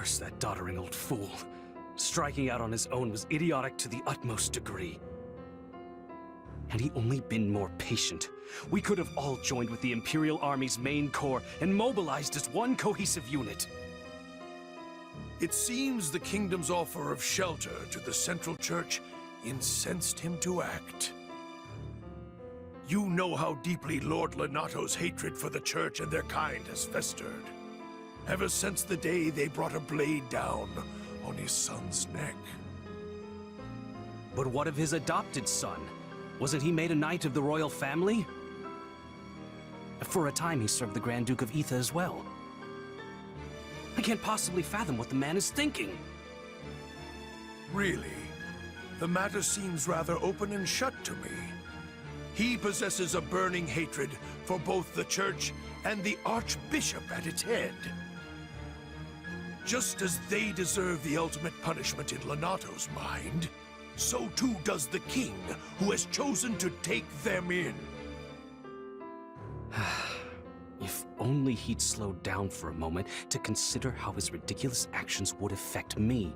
Curse that doddering old fool. Striking out on his own was idiotic to the utmost degree. Had he only been more patient, we could have all joined with the Imperial Army's main corps and mobilized as one cohesive unit. It seems the kingdom's offer of shelter to the Central Church incensed him to act. You know how deeply Lord Lenato's hatred for the Church and their kind has festered, ever since the day they brought a blade down on his son's neck. But what of his adopted son? Wasn't he made a knight of the royal family? For a time he served the Grand Duke of Etha as well. I can't possibly fathom what the man is thinking. Really? The matter seems rather open and shut to me. He possesses a burning hatred for both the Church and the Archbishop at its head. Just as they deserve the ultimate punishment in Lenato's mind, so too does the king, who has chosen to take them in. If only he'd slowed down for a moment to consider how his ridiculous actions would affect me.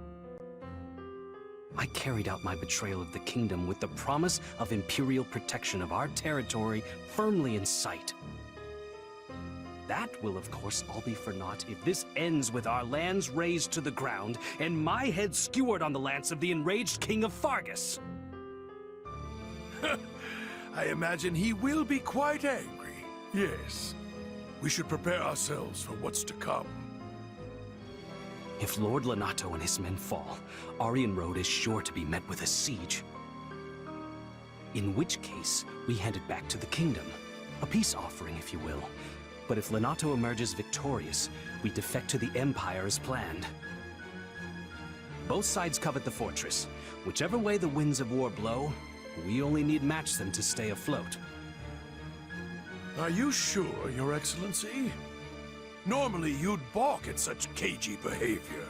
I carried out my betrayal of the kingdom with the promise of imperial protection of our territory firmly in sight. That will, of course, all be for naught if this ends with our lands razed to the ground and my head skewered on the lance of the enraged King of Fargus. I imagine he will be quite angry. Yes. We should prepare ourselves for what's to come. If Lord Lenato and his men fall, Aryan Road is sure to be met with a siege. In which case, we hand it back to the kingdom. A peace offering, if you will. But if Lenato emerges victorious, we defect to the Empire as planned. Both sides covet the fortress. Whichever way the winds of war blow, we only need match them to stay afloat. Are you sure, Your Excellency? Normally you'd balk at such cagey behavior.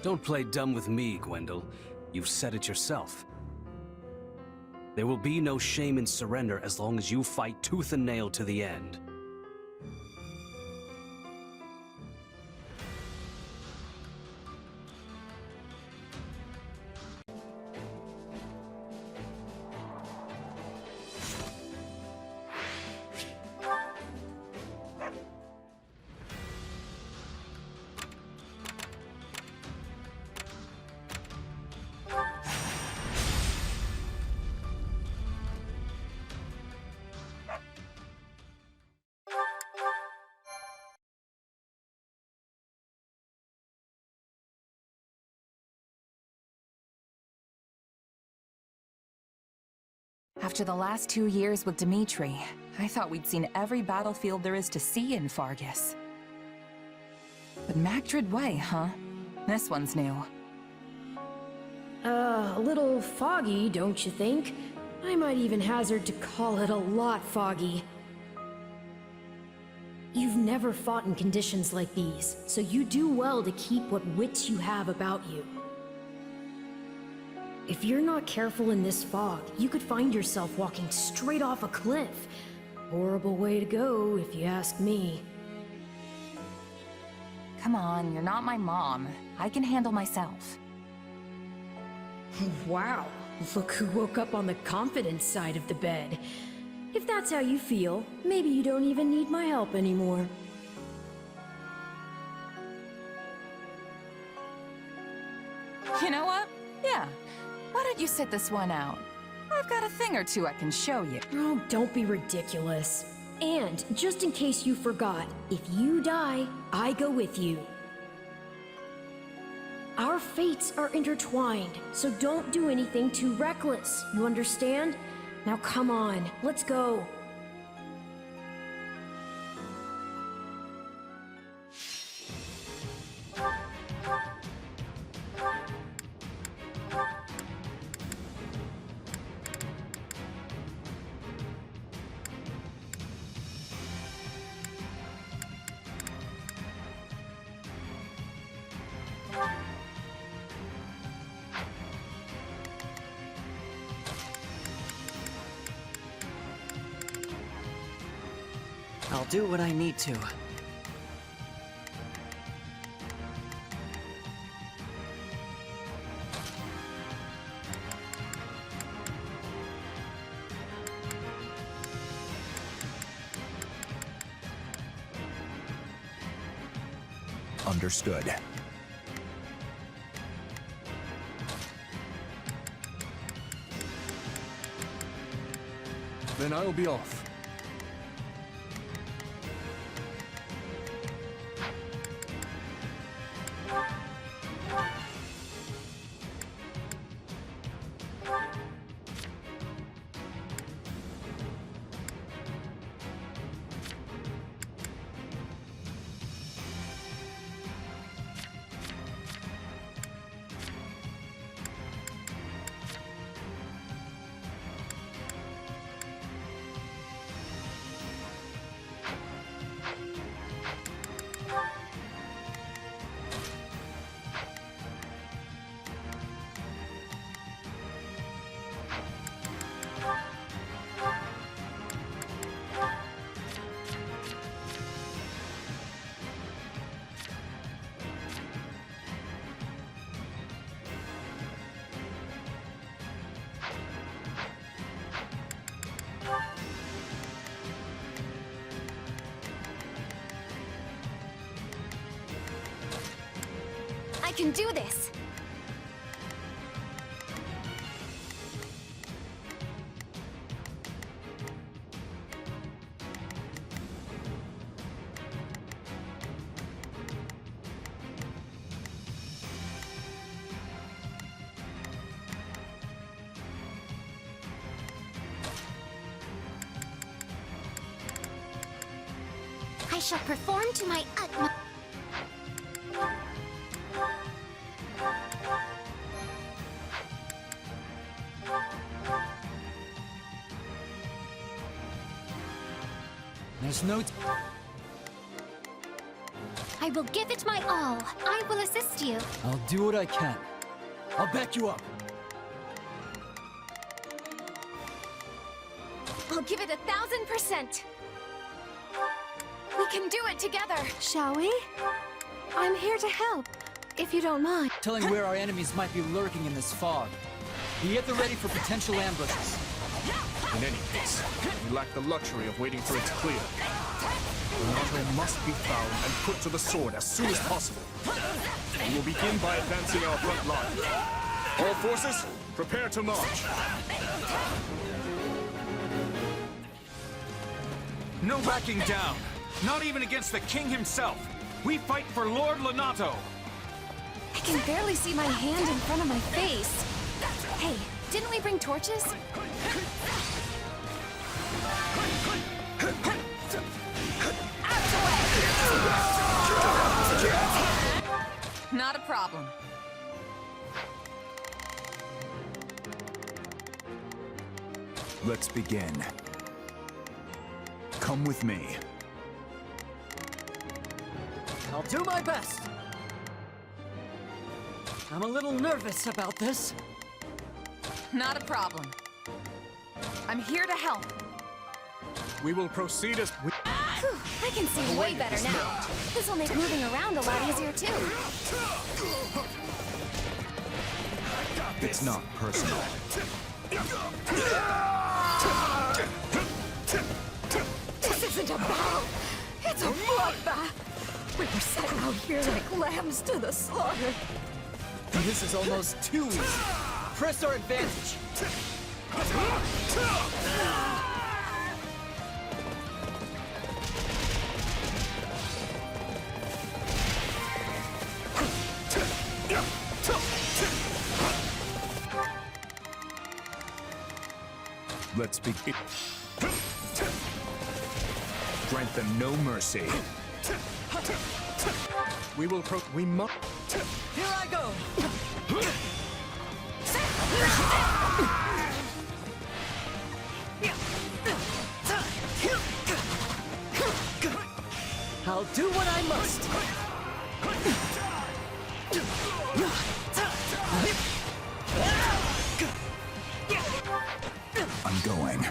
Don't play dumb with me, Gwendol. You've said it yourself. There will be no shame in surrender as long as you fight tooth and nail to the end. After the last 2 years with Dimitri, I thought we'd seen every battlefield there is to see in Fargus. But Magdred Way, huh? This one's new. A little foggy, don't you think? I might even hazard to call it a lot foggy. You've never fought in conditions like these, so you do well to keep what wits you have about you. If you're not careful in this fog, you could find yourself walking straight off a cliff. Horrible way to go, if you ask me. Come on, you're not my mom. I can handle myself. Wow, look who woke up on the confidence side of the bed. If that's how you feel, maybe you don't even need my help anymore. You know what? Yeah. Why don't you sit this one out? I've got a thing or two I can show you. Oh, don't be ridiculous. And, just in case you forgot, if you die, I go with you. Our fates are intertwined, so don't do anything too reckless, you understand? Now come on, let's go. I'll do what I need to. Understood. Then I'll be off. I can do this! I shall perform to my utmost. There's no... I will give it my all. I will assist you. I'll do what I can. I'll back you up. I'll give it 1,000%. We can do it together. Shall we? I'm here to help, if you don't mind. Telling where our enemies might be lurking in this fog. Be at the ready for potential ambushes. In any case, we lack the luxury of waiting for it to clear. Renato must be found and put to the sword as soon as possible. We will begin by advancing our front line. All forces, prepare to march. No backing down. Not even against the king himself. We fight for Lord Lonato. I can barely see my hand in front of my face. Hey, didn't we bring torches? Not a problem. Let's begin. Come with me. I'll do my best. I'm a little nervous about this. Not a problem. I'm here to help. We will proceed as... Whew, I can see way better now. This will make moving around a lot easier too. It's not personal. This isn't a battle. It's a bloodbath. We were set out here like lambs to the slaughter. This is almost too easy. Press our advantage. Let's begin. Grant them no mercy. We must... Here I go! I'll do what I must. I'm going.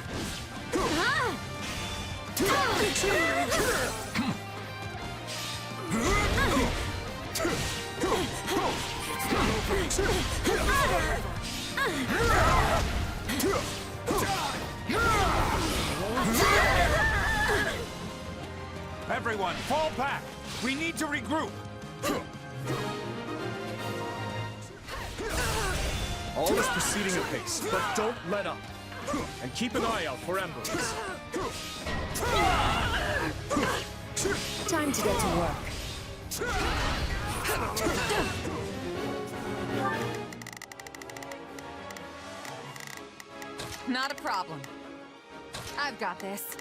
Everyone, fall back. We need to regroup. All is proceeding apace, but don't let up. And keep an eye out for emblems. Time to get to work. Not a problem. I've got this.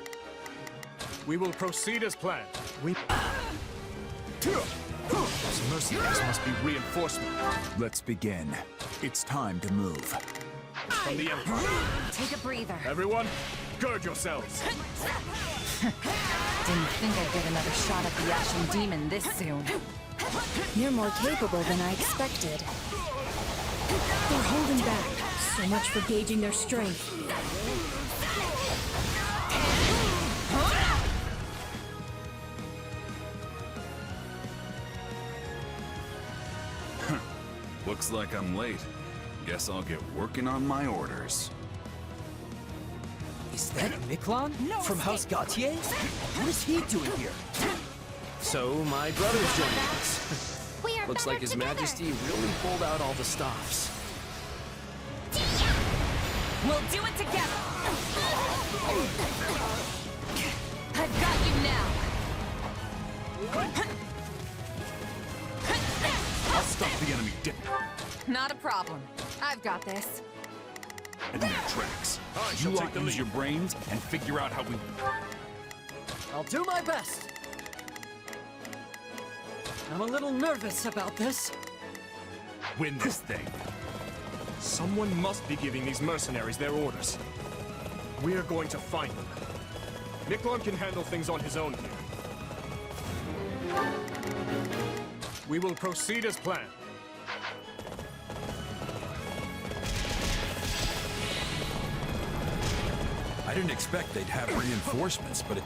We will proceed as planned. Those mercenaries must be reinforcement. Let's begin. It's time to move. From the Empire. Take a breather. Everyone, gird yourselves. Didn't think I'd get another shot at the Ashen Demon this soon. You're more capable than I expected. They're holding back. So much for gauging their strength. Looks like I'm late. Guess I'll get working on my orders. Is that Miklan? From House Gautier? What is he doing here? So, my brother's joining us. We are Looks better like His together. Majesty really pulled out all the stops. We'll do it together! I've got you now! I'll stop the enemy dead Not a problem. I've got this. in their tracks. I shall You take lot the use lead. your brains and figure out how we... I'll do my best. I'm a little nervous about this. win this thing. Someone must be giving these mercenaries their orders. We are going to find them. Miklan can handle things on his own here. We will proceed as planned. I didn't expect they'd have reinforcements, but it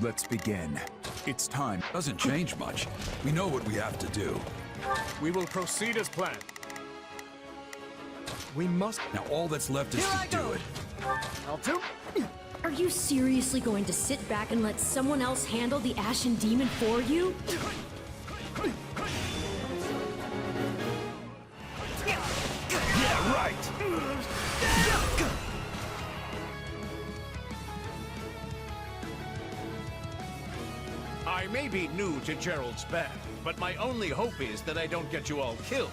Let's begin. It's time. Doesn't change much. We know what we have to do. We will proceed as planned. We must... Now all that's left is to do it. I'll do... Are you seriously going to sit back and let someone else handle the Ashen Demon for you? Yeah, right! I may be new to Gerald's band, but my only hope is that I don't get you all killed.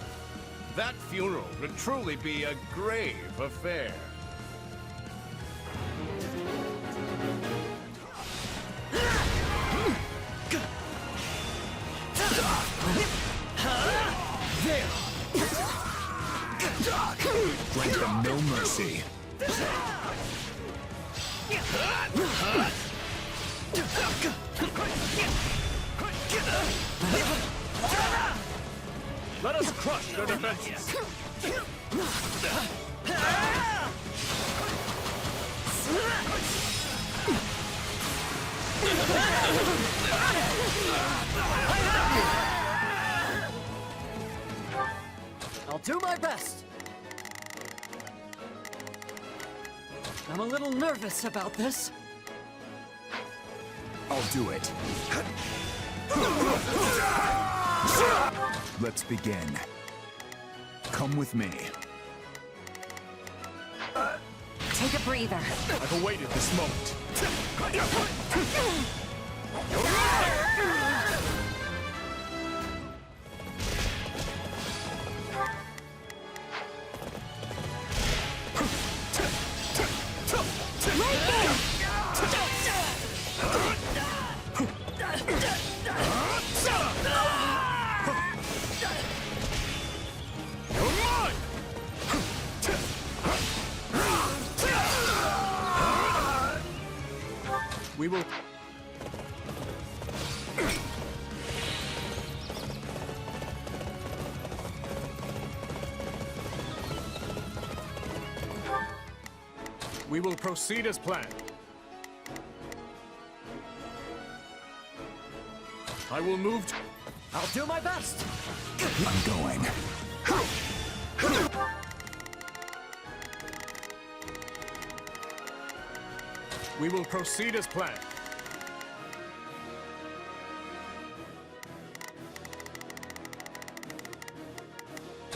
That funeral would truly be a grave affair. Grant them no mercy. Let us crush their defenses. I'll do my best. I'm a little nervous about this. I'll do it. Let's begin. Come with me. Take a breather. I've awaited this moment. We will... We will proceed as planned. I will move to... I'll do my best. I'm going. We will proceed as planned.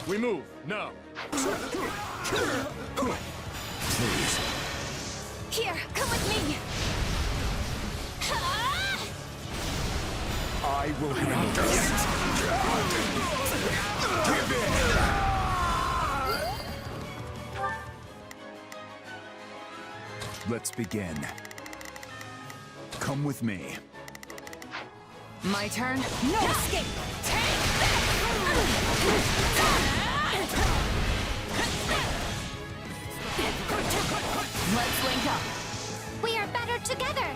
We move, now. Please. Here, come with me. I will handle this. Give in! Let's begin. Come with me. My turn? No escape. Take Let's link up. We are better together.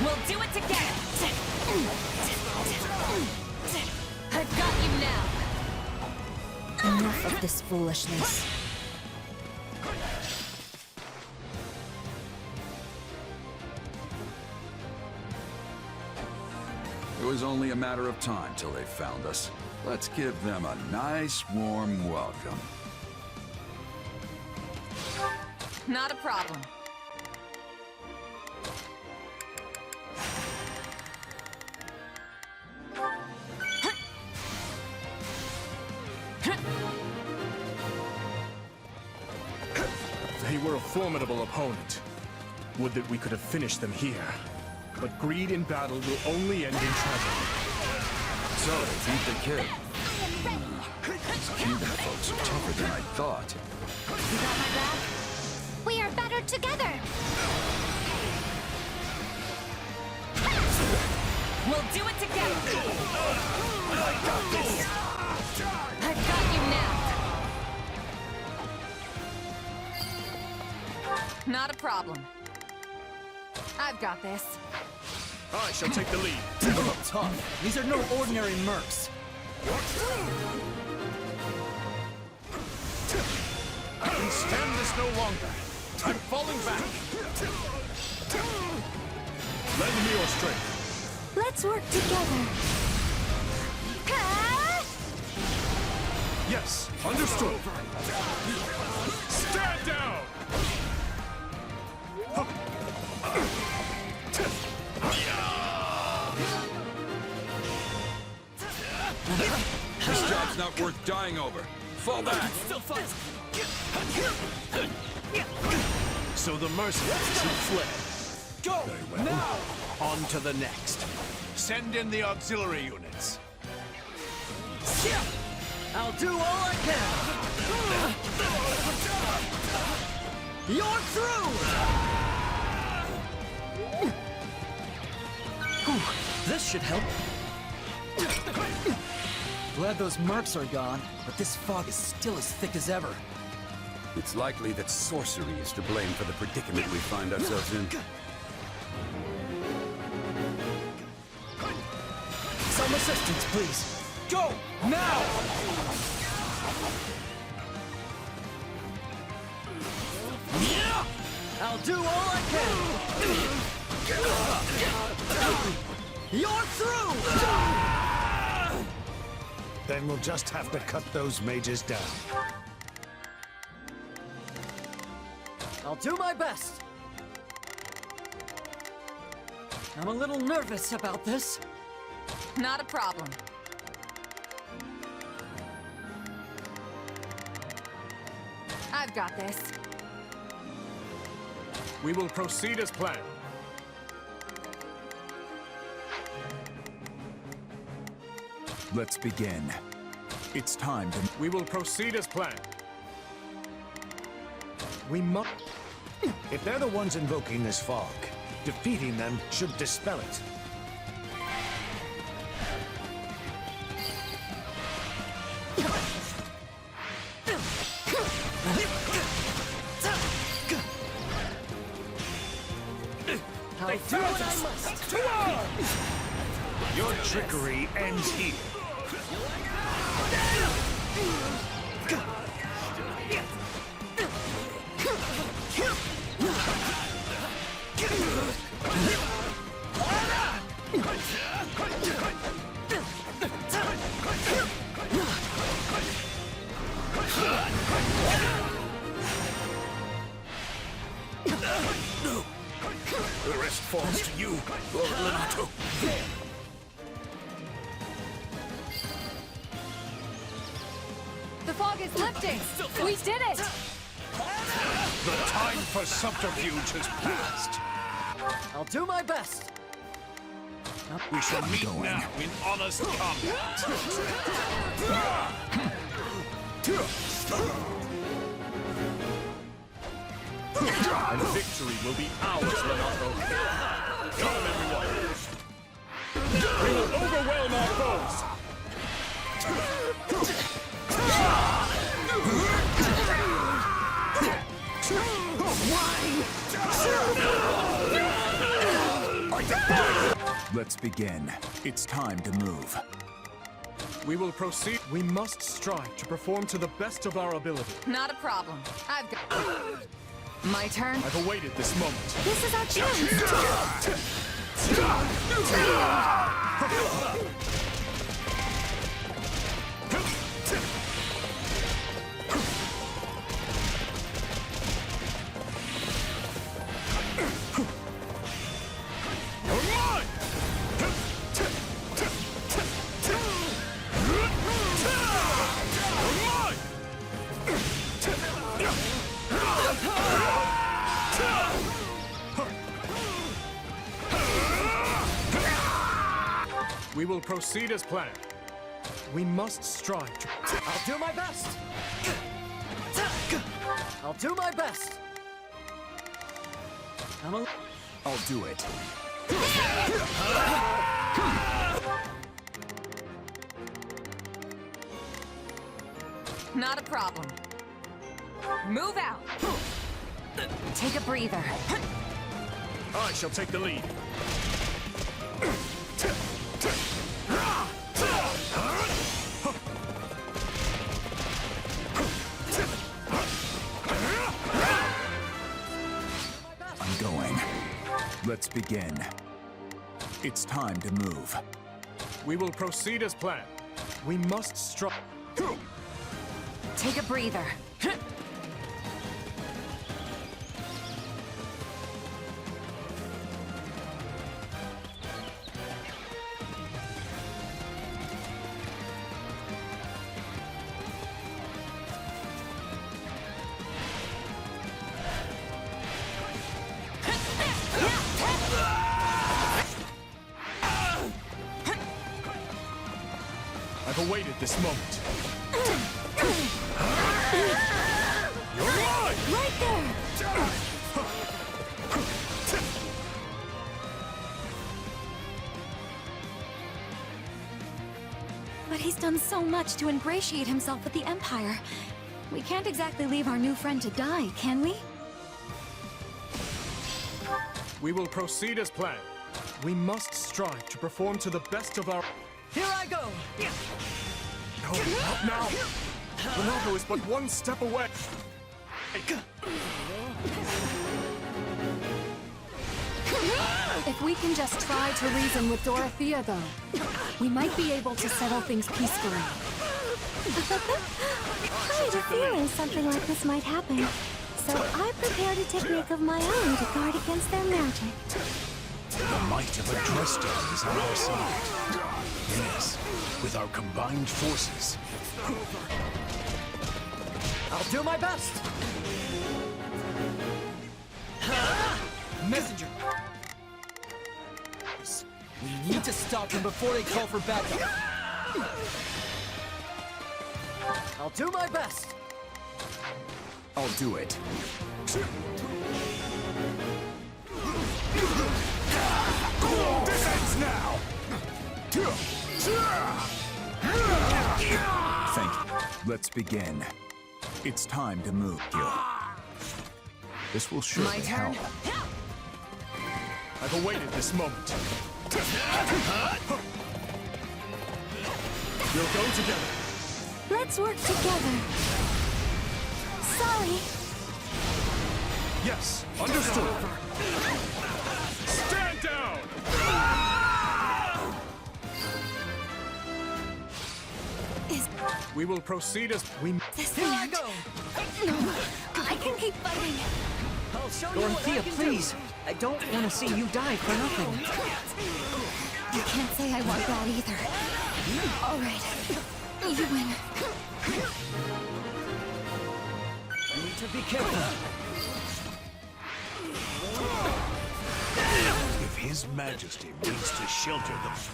We'll do it together. I've got you now. Enough of this foolishness. It was only a matter of time till they found us. Let's give them a nice, warm welcome. Not a problem. They were a formidable opponent. Would that we could have finished them here. But greed in battle will only end in tragedy. So they beat the kid. Kingdom folks are tougher than I thought. You got my back? We are better together. We'll do it together. I got this. I've got you now. Not a problem. I've got this. I shall take the lead. They look tough. These are no ordinary mercs. I can stand this no longer. I'm falling back. Lend me your strength. Let's work together. Yes, understood. Stand down! This job's not worth dying over. Fall back! So the mercenaries have fled. Go! Now! On to the next. Send in the auxiliary units. I'll do all I can. You're through! This should help. Glad those mercs are gone, but this fog is still as thick as ever. It's likely that sorcery is to blame for the predicament we find ourselves in. Some assistance, please. Go! Now! I'll do all I can! You're through! Then we'll just have to cut those mages down. I'll do my best. I'm a little nervous about this. Not a problem. I've got this. We will proceed as planned. Let's begin. It's time to... We will proceed as planned. We must... If they're the ones invoking this fog, defeating them should dispel it. I'll do what I must. To arms! Your trickery ends here. The rest falls to you, Lord Lenato. fog is lifting! We did it! The time for subterfuge has passed. I'll do my best. We shall meet now in honest combat. And victory will be ours, Renato. Come, everyone. We will overwhelm our foes. Let's begin. It's time to move. We will proceed. We must strive to perform to the best of our ability. Not a problem. I've got... My turn? I've awaited this moment. This is our chance! We will proceed as planned. We must strive to... I'll do my best. I'll do my best. I'll do it. Not a problem. Move out! Take a breather. I shall take the lead. I'm going. Let's begin. It's time to move. We will proceed as planned. We must strive. Take a breather. I've awaited this moment. You're mine! Right there! But he's done so much to ingratiate himself with the Empire. We can't exactly leave our new friend to die, can we? We will proceed as planned. We must strive to perform to the best of our... Here I go! No, not now! Renato is but one step away! If we can just try to reason with Dorothea, though, we might be able to settle things peacefully. I had a feeling something like this might happen, so I prepared a technique of my own to guard against their magic. The might of a Dresden is on our side. Yes, with our combined forces. I'll do my best. Messenger! We need to stop them before they call for backup. I'll do my best. I'll do it. This ends now! Thank you. Let's begin. It's time to move, Gil. This will surely My turn. help. I've awaited this moment. We'll go together. Let's work together. Sorry. Yes, understood. Stand down! We will proceed as we... This Here I hand. go! No, I can keep fighting. I'll show you what I Dorothea, can please! do. I don't want to see you die for nothing. You can't say I want that either. All right. You win. to be careful. If His Majesty means to shelter those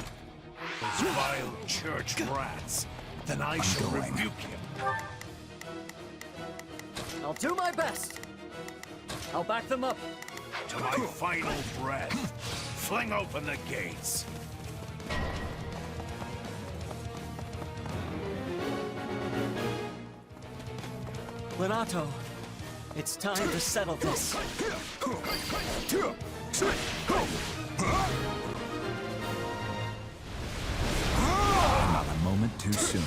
vile church rats, then I shall rebuke him. I'll do my best. I'll back them up. To my final breath, fling open the gates. Lenato, it's time to settle this. Not a moment too soon.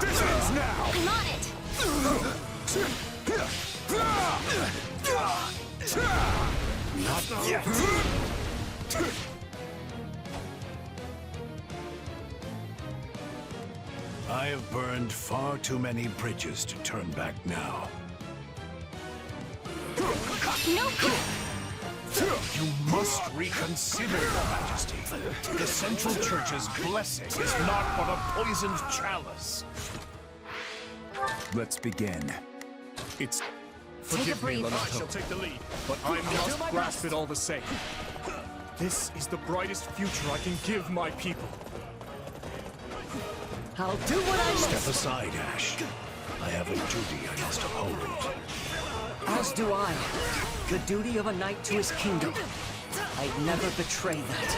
This ends now! I'm on it! Not yet! I have burned far too many bridges to turn back now. No! You must reconsider, Your Majesty. The Central Church's blessing is not but a poisoned chalice. Let's begin. Take It's a Forgive me, breather. Lenato. I shall take the lead, but I must grasp it all the same. This is the brightest future I can give my people. I'll do what I must. Step aside, Ash. I have a duty I must uphold. As do I. The duty of a knight to his kingdom. I'd never betray that.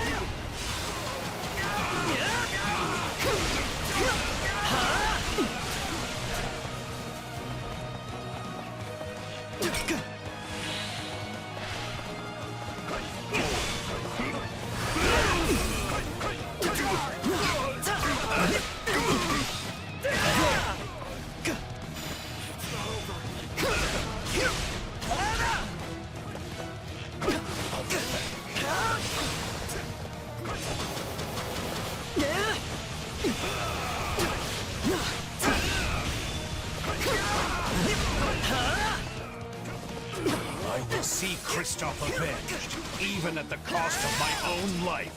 I will see Kristoff avenged, even at the cost of my own life.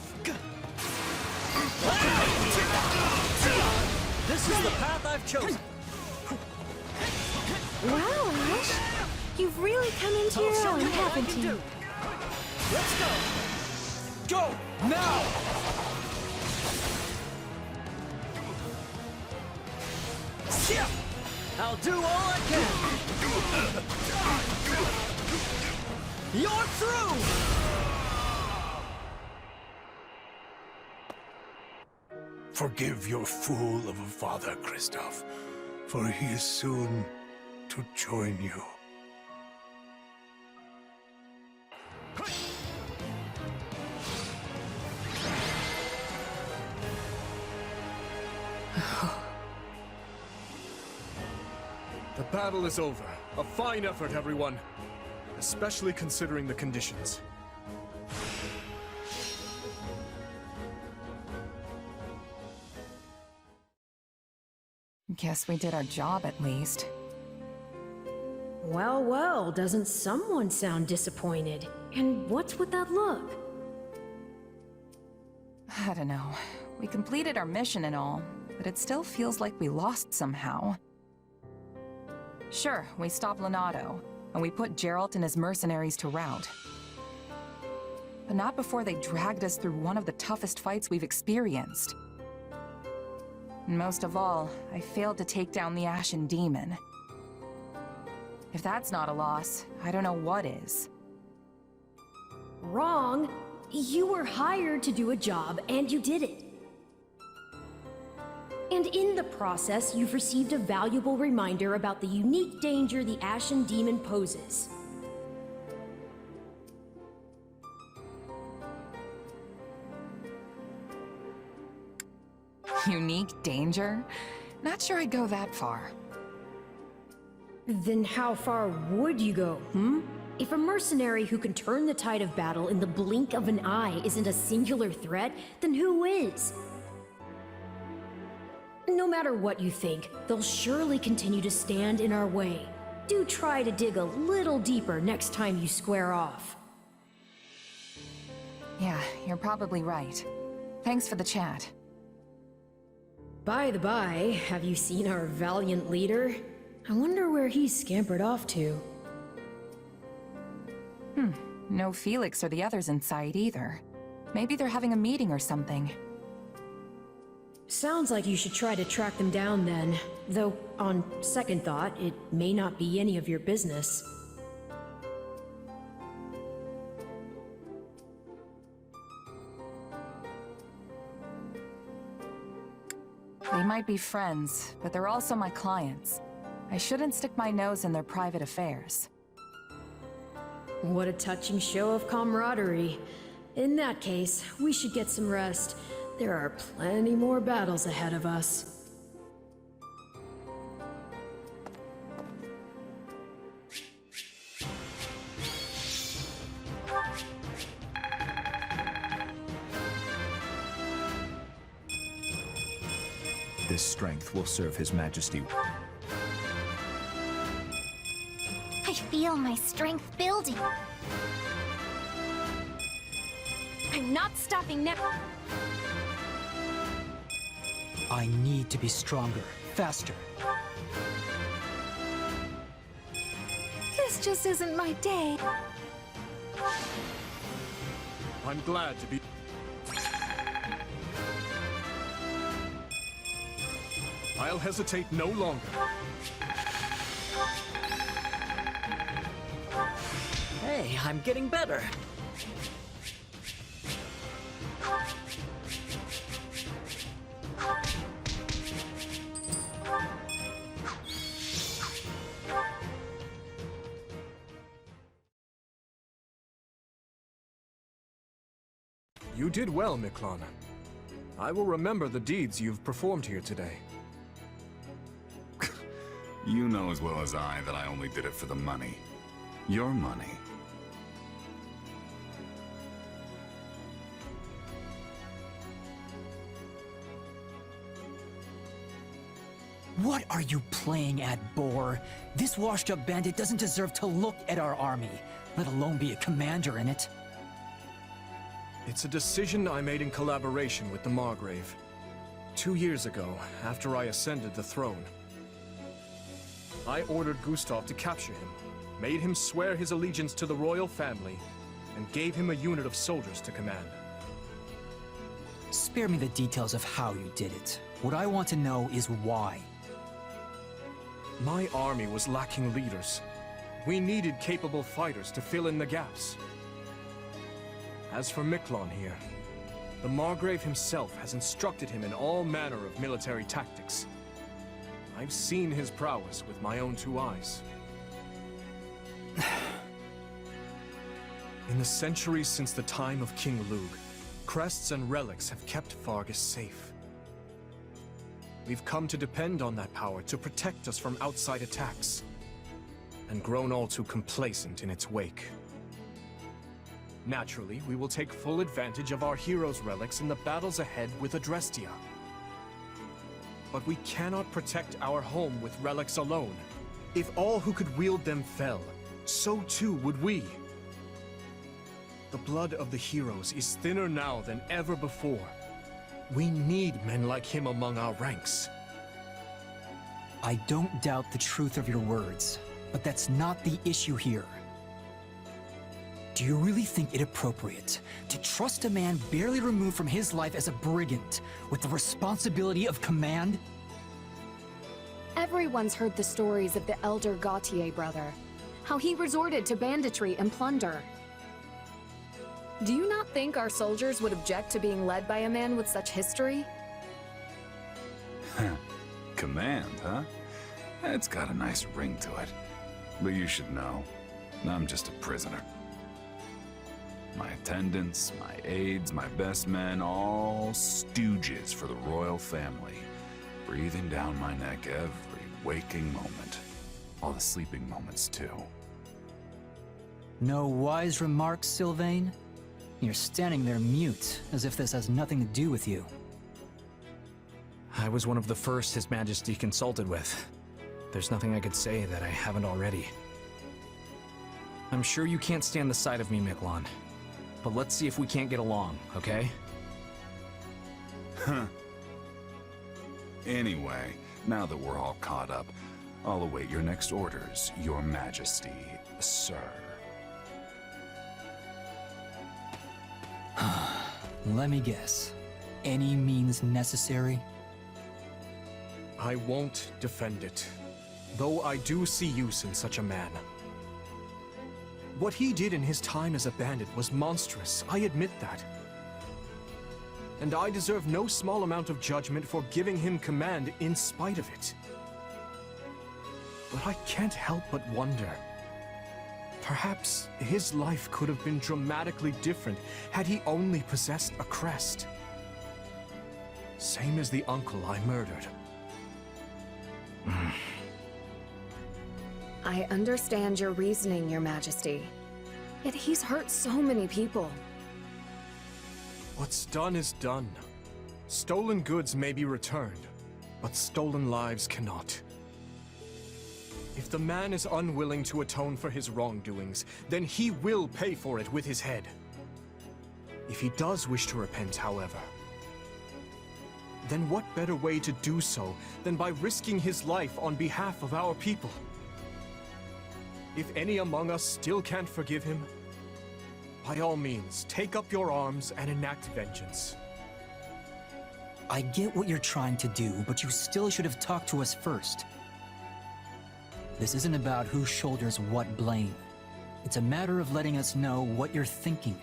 This is the path I've chosen. Wow, Ash. You've really come into your own, haven't you? Let's go. Go! Now! I'll do all I can. You're through! Forgive your fool of a father, Kristoff, for he is soon to join you. The battle is over. A fine effort, everyone. Especially considering the conditions. Guess we did our job at least. Well, well, doesn't someone sound disappointed? And what's with that look? I don't know. We completed our mission and all, but it still feels like we lost somehow. Sure, we stopped Lenato, and we put Geralt and his mercenaries to rout. But not before they dragged us through one of the toughest fights we've experienced. And most of all, I failed to take down the Ashen Demon. If that's not a loss, I don't know what is. Wrong. You were hired to do a job, and you did it. And in the process, you've received a valuable reminder about the unique danger the Ashen Demon poses. Unique danger? Not sure I'd go that far. Then how far would you go, hmm? If a mercenary who can turn the tide of battle in the blink of an eye isn't a singular threat, then who is? No matter what you think, they'll surely continue to stand in our way. Do try to dig a little deeper next time you square off. Yeah, you're probably right. Thanks for the chat. By the by, have you seen our valiant leader? I wonder where he's scampered off to. No Felix or the others in sight either. Maybe they're having a meeting or something. Sounds like you should try to track them down then. Though, on second thought, it may not be any of your business. They might be friends, but they're also my clients. I shouldn't stick my nose in their private affairs. What a touching show of camaraderie. In that case, we should get some rest. There are plenty more battles ahead of us. This strength will serve His Majesty. I feel my strength building. I'm not stopping now. I need to be stronger, faster. This just isn't my day. I'm glad to be... I'll hesitate no longer. Hey, I'm getting better. You did well, Miklan. I will remember the deeds you've performed here today. You know as well as I that I only did it for the money. Your money. What are you playing at, boar? This washed-up bandit doesn't deserve to look at our army, let alone be a commander in it. It's a decision I made in collaboration with the Margrave. 2 years ago, after I ascended the throne, I ordered Gustav to capture him, made him swear his allegiance to the royal family, and gave him a unit of soldiers to command. Spare me the details of how you did it. What I want to know is why. My army was lacking leaders. We needed capable fighters to fill in the gaps. As for Miklan here, the Margrave himself has instructed him in all manner of military tactics. I've seen his prowess with my own 2 eyes. In the centuries since the time of King Lugh, crests and relics have kept Fargus safe. We've come to depend on that power to protect us from outside attacks, and grown all too complacent in its wake. Naturally, we will take full advantage of our heroes' relics in the battles ahead with Adrestia. But we cannot protect our home with relics alone. If all who could wield them fell, so too would we. The blood of the heroes is thinner now than ever before. We need men like him among our ranks. I don't doubt the truth of your words, but that's not the issue here. Do you really think it appropriate to trust a man barely removed from his life as a brigand with the responsibility of command? Everyone's heard the stories of the elder Gautier brother, how he resorted to banditry and plunder. Do you not think our soldiers would object to being led by a man with such history? Command, huh? It's got a nice ring to it. But you should know, I'm just a prisoner. My attendants, my aides, my best men, all stooges for the royal family, breathing down my neck every waking moment. All the sleeping moments, too. No wise remarks, Sylvain? You're standing there mute, as if this has nothing to do with you. I was one of the first His Majesty consulted with. There's nothing I could say that I haven't already. I'm sure you can't stand the sight of me, Miklan. but let's see if we can't get along, okay? Huh. Anyway, now that we're all caught up, I'll await your next orders, Your Majesty, sir. Let me guess. Any means necessary? I won't defend it, though I do see use in such a man. What he did in his time as a bandit was monstrous, I admit that. And I deserve no small amount of judgment for giving him command in spite of it. But I can't help but wonder. Perhaps his life could have been dramatically different had he only possessed a crest. Same as the uncle I murdered. I understand your reasoning, Your Majesty. Yet he's hurt so many people. What's done is done. Stolen goods may be returned, but stolen lives cannot. If the man is unwilling to atone for his wrongdoings, then he will pay for it with his head. If he does wish to repent, however, then what better way to do so than by risking his life on behalf of our people? If any among us still can't forgive him, by all means, take up your arms and enact vengeance. I get what you're trying to do, but you still should have talked to us first. This isn't about who shoulders what blame. It's a matter of letting us know what you're thinking.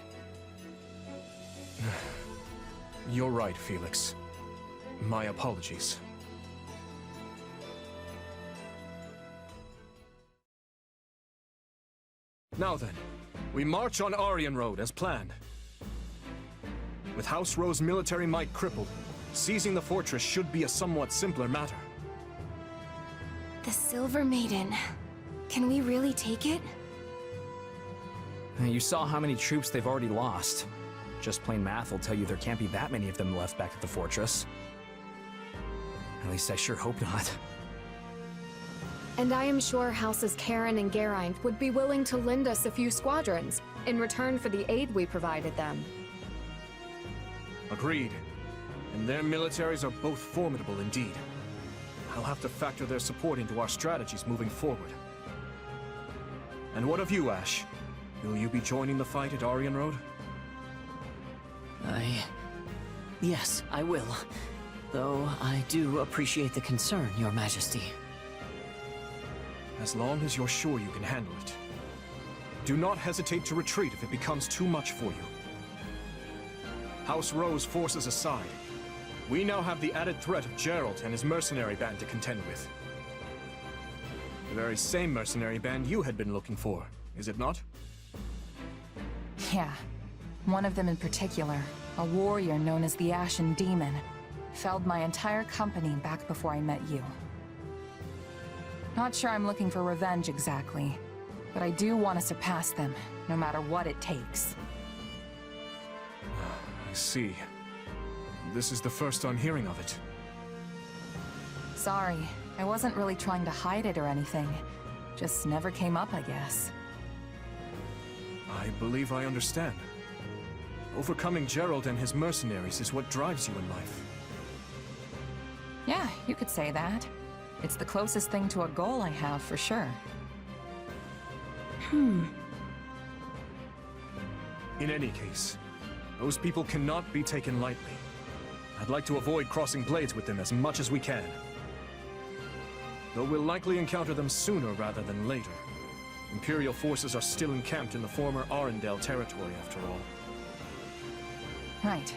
You're right, Felix. My apologies. Now then, we march on Aryan Road as planned. With House Rowe's military might crippled, seizing the fortress should be a somewhat simpler matter. The Silver Maiden. Can we really take it? You saw how many troops they've already lost. Just plain math will tell you there can't be that many of them left back at the fortress. At least I sure hope not. And I am sure Houses Karen and Geraint would be willing to lend us a few squadrons in return for the aid we provided them. Agreed. And their militaries are both formidable indeed. I'll have to factor their support into our strategies moving forward. And what of you, Ash? Will you be joining the fight at Aryan Road? Yes, I will. Though I do appreciate the concern, Your Majesty. As long as you're sure you can handle it. Do not hesitate to retreat if it becomes too much for you. House Rowe's forces aside, we now have the added threat of Geralt and his mercenary band to contend with. The very same mercenary band you had been looking for, is it not? Yeah. One of them in particular, a warrior known as the Ashen Demon, felled my entire company back before I met you. Not sure I'm looking for revenge exactly, but I do want to surpass them, no matter what it takes. I see. This is the first I'm hearing of it. Sorry, I wasn't really trying to hide it or anything. Just never came up, I guess. I believe I understand. Overcoming Geralt and his mercenaries is what drives you in life. Yeah, you could say that. It's the closest thing to a goal I have, for sure. In any case, those people cannot be taken lightly. I'd like to avoid crossing blades with them as much as we can. Though we'll likely encounter them sooner rather than later. Imperial forces are still encamped in the former Arendelle territory, after all. Right.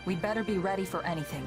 We'd better be ready for anything.